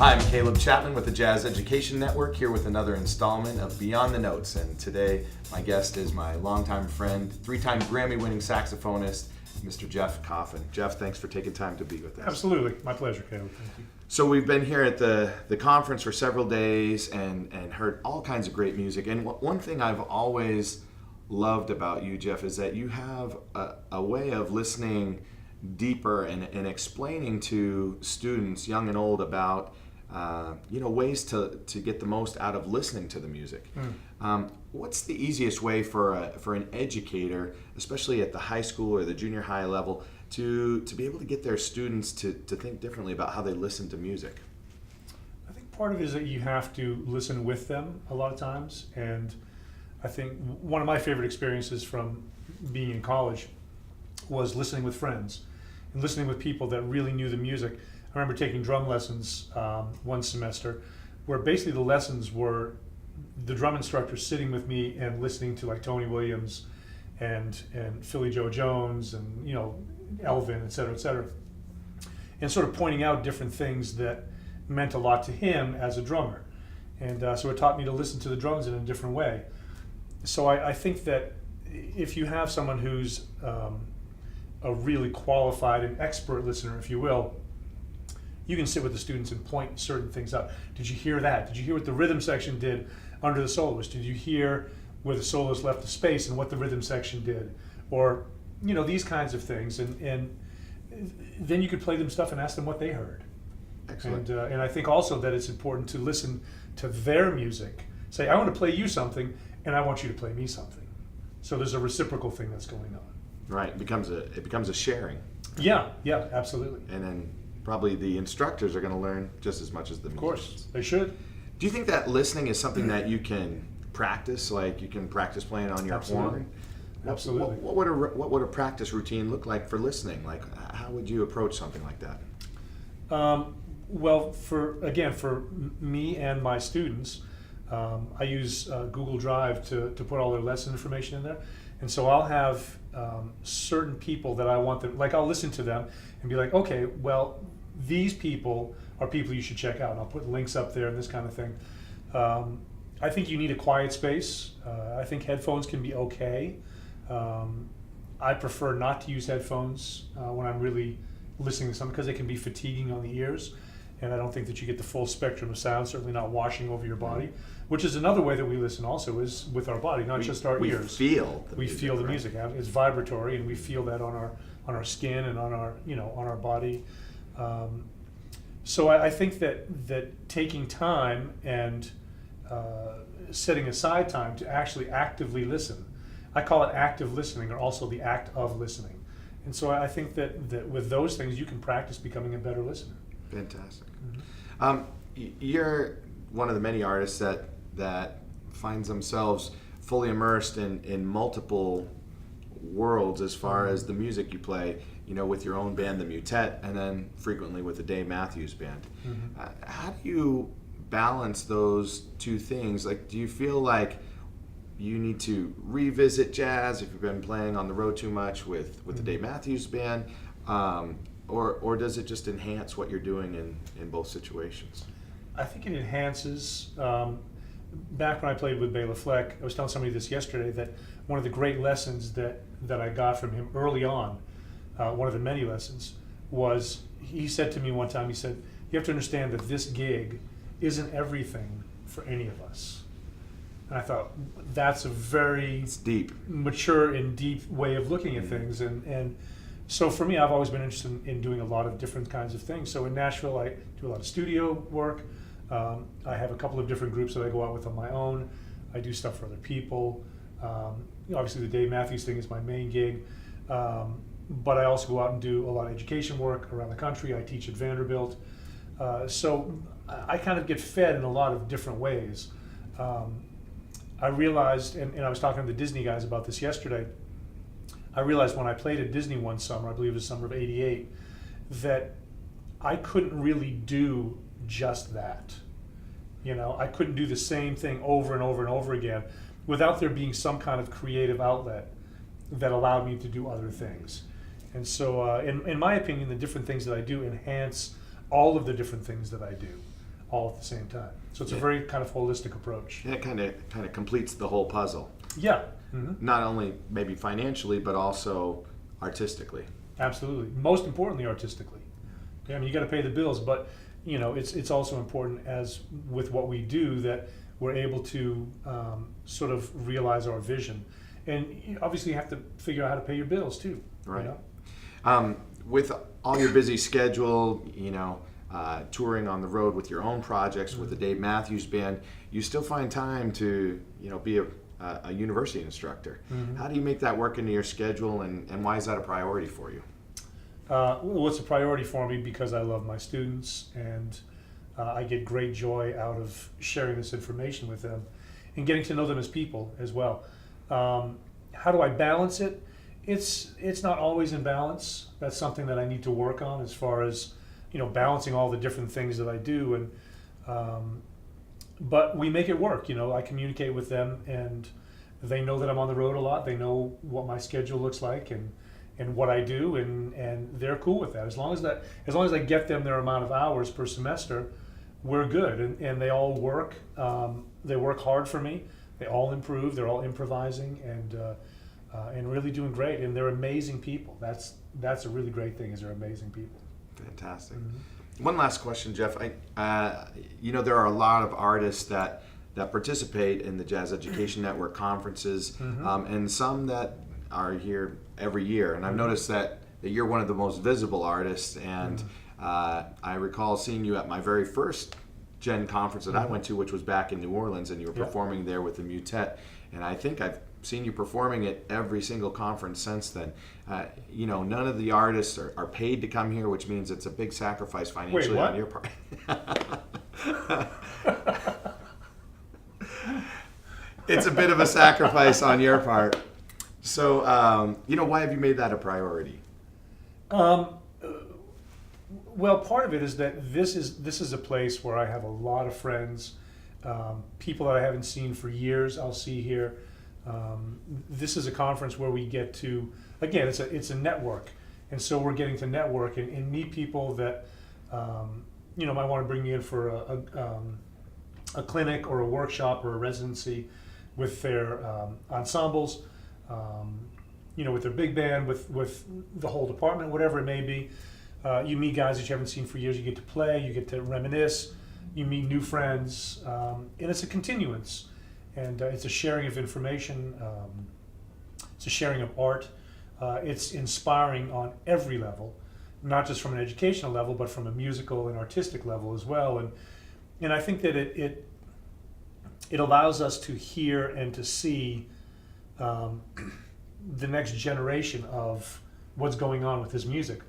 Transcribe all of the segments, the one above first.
Hi, I'm Caleb Chapman with the Jazz Education Network, here with another installment of Beyond the Notes. And today, my guest is my longtime friend, three-time Grammy-winning saxophonist, Mr. Jeff Coffin. Jeff, thanks for taking time to be with us. Absolutely. My pleasure, Caleb. Thank you. So we've been here at the conference for several days and heard all kinds of great music. And one thing I've always loved about you, Jeff, is that you have a way of listening deeper and explaining to students, young and old, about ways to get the most out of listening to the music. What's the easiest way for an educator, especially at the high school or the junior high level, to be able to get their students to think differently about how they listen to music? I think part of it is that you have to listen with them a lot of times. And I think one of my favorite experiences from being in college was listening with friends and listening with people that really knew the music. I remember taking drum lessons one semester, where basically the lessons were the drum instructor sitting with me and listening to like Tony Williams and Philly Joe Jones and Elvin, et cetera, and sort of pointing out different things that meant a lot to him as a drummer. And so it taught me to listen to the drums in a different way. So I think that if you have someone who's a really qualified and expert listener, if you will, you can sit with the students and point certain things out. Did you hear that? Did you hear what the rhythm section did under the soloist? Did you hear where the soloist left the space and what the rhythm section did? Or, these kinds of things. And then you could play them stuff and ask them what they heard. Excellent. And I think also that it's important to listen to their music. Say, I want to play you something, and I want you to play me something. So there's a reciprocal thing that's going on. Right. It becomes a sharing. Yeah, absolutely. And then probably the instructors are going to learn just as much as the musicians. Of course, they should. Do you think that listening is something that you can practice? Like you can practice playing on your horn? Absolutely. What would a practice routine look like for listening? Like how would you approach something like that? Well, for me and my students, I use Google Drive to put all their lesson information in there. And so I'll have certain people that I want them, like I'll listen to them and be like, okay, well, these people are people you should check out. And I'll put links up there and this kind of thing. I think you need a quiet space. I think headphones can be okay. I prefer not to use headphones when I'm really listening to something because they can be fatiguing on the ears. And I don't think that you get the full spectrum of sound, certainly not washing over your body, which is another way that we listen also is with our body, not just our ears. We feel the music. It's vibratory, and we feel that on our skin and on our body. So I think that taking time and setting aside time to actually actively listen, I call it active listening, or also the act of listening. And so I think that with those things, you can practice becoming a better listener. Fantastic. You're one of the many artists that finds themselves fully immersed in multiple worlds as far as the music you play, with your own band, the Mutet, and then frequently with the Dave Matthews Band. How do you balance those two things? Like, do you feel like you need to revisit jazz if you've been playing on the road too much with the Dave Matthews Band? Or does it just enhance what you're doing in both situations? I think it enhances. Back when I played with Bela Fleck, I was telling somebody this yesterday that one of the great lessons that I got from him early on, one of the many lessons, was he said to me one time, he said, you have to understand that this gig isn't everything for any of us. And I thought, that's a very deep, mature and deep way of looking at things. And so for me, I've always been interested in doing a lot of different kinds of things. So in Nashville, I do a lot of studio work. I have a couple of different groups that I go out with on my own. I do stuff for other people. Obviously, the Dave Matthews thing is my main gig. But I also go out and do a lot of education work around the country. I teach at Vanderbilt. So I kind of get fed in a lot of different ways. I realized, and I was talking to the Disney guys about this yesterday, I realized when I played at Disney one summer, I believe it was summer of '88, that I couldn't really do just that. I couldn't do the same thing over and over and over again without there being some kind of creative outlet that allowed me to do other things. And so in my opinion, the different things that I do enhance all of the different things that I do. all at the same time. So it's a Yeah. very kind of holistic approach. Yeah, it kind of completes the whole puzzle. Yeah. Hmm. Not only maybe financially, but also artistically. Absolutely. Most importantly, artistically. I mean, you got to pay the bills, but you know, it's also important, as with what we do, that we're able to sort of realize our vision, and obviously you have to figure out how to pay your bills too. Right. You know? With all your busy schedule, touring on the road with your own projects, with the Dave Matthews Band, you still find time to, be a university instructor. Mhm. How do you make that work into your schedule, and why is that a priority for you? Well, it's a priority for me because I love my students, and I get great joy out of sharing this information with them and getting to know them as people as well. How do I balance it? It's not always in balance. That's something that I need to work on, as far as balancing all the different things that I do. And but we make it work. I communicate with them, and they know that I'm on the road a lot. They know what my schedule looks like and what I do, and they're cool with that. As long as I get them their amount of hours per semester, we're good. And they all work. They work hard for me. They all improve. They're all improvising and really doing great. And they're amazing people. That's a really great thing. Is they're amazing people. Fantastic. Mm-hmm. One last question, Jeff. There are a lot of artists that participate in the Jazz Education Network conferences, Mm-hmm. and some that are here every year. And I've noticed that you're one of the most visible artists. And I recall seeing you at my very first Gen conference that I went to, which was back in New Orleans, and you were performing there with the Mutet. And I think I've seen you performing at every single conference since then. None of the artists are paid to come here, which means it's a big sacrifice financially on your part. It's a bit of a sacrifice on your part. So, why have you made that a priority? Well, part of it is that this is a place where I have a lot of friends, people that I haven't seen for years. I'll see here. This is a conference where we get to, again, it's a network, and so we're getting to network and meet people that might want to bring you in for a clinic or a workshop or a residency with their ensembles, with their big band, with the whole department, whatever it may be. You meet guys that you haven't seen for years. You get to play, you get to reminisce, you meet new friends, and it's a continuance. And it's a sharing of information, it's a sharing of art. It's inspiring on every level, not just from an educational level, but from a musical and artistic level as well. And I think that it allows us to hear and to see the next generation of what's going on with his music.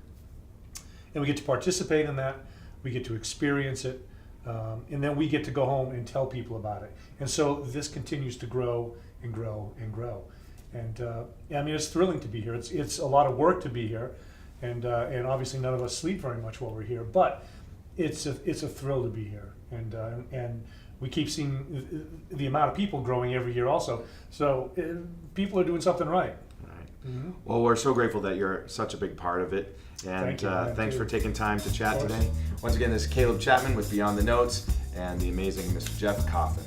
And we get to participate in that, we get to experience it, and then we get to go home and tell people about it. And so this continues to grow and grow and grow. And it's thrilling to be here. It's a lot of work to be here, and obviously none of us sleep very much while we're here. But it's a thrill to be here, and we keep seeing the amount of people growing every year also. So people are doing something right. Right. Mm-hmm. Well, we're so grateful that you're such a big part of it. And thanks for taking time to chat today. Once again, this is Caleb Chapman with Beyond the Notes and the amazing Mr. Jeff Coffin.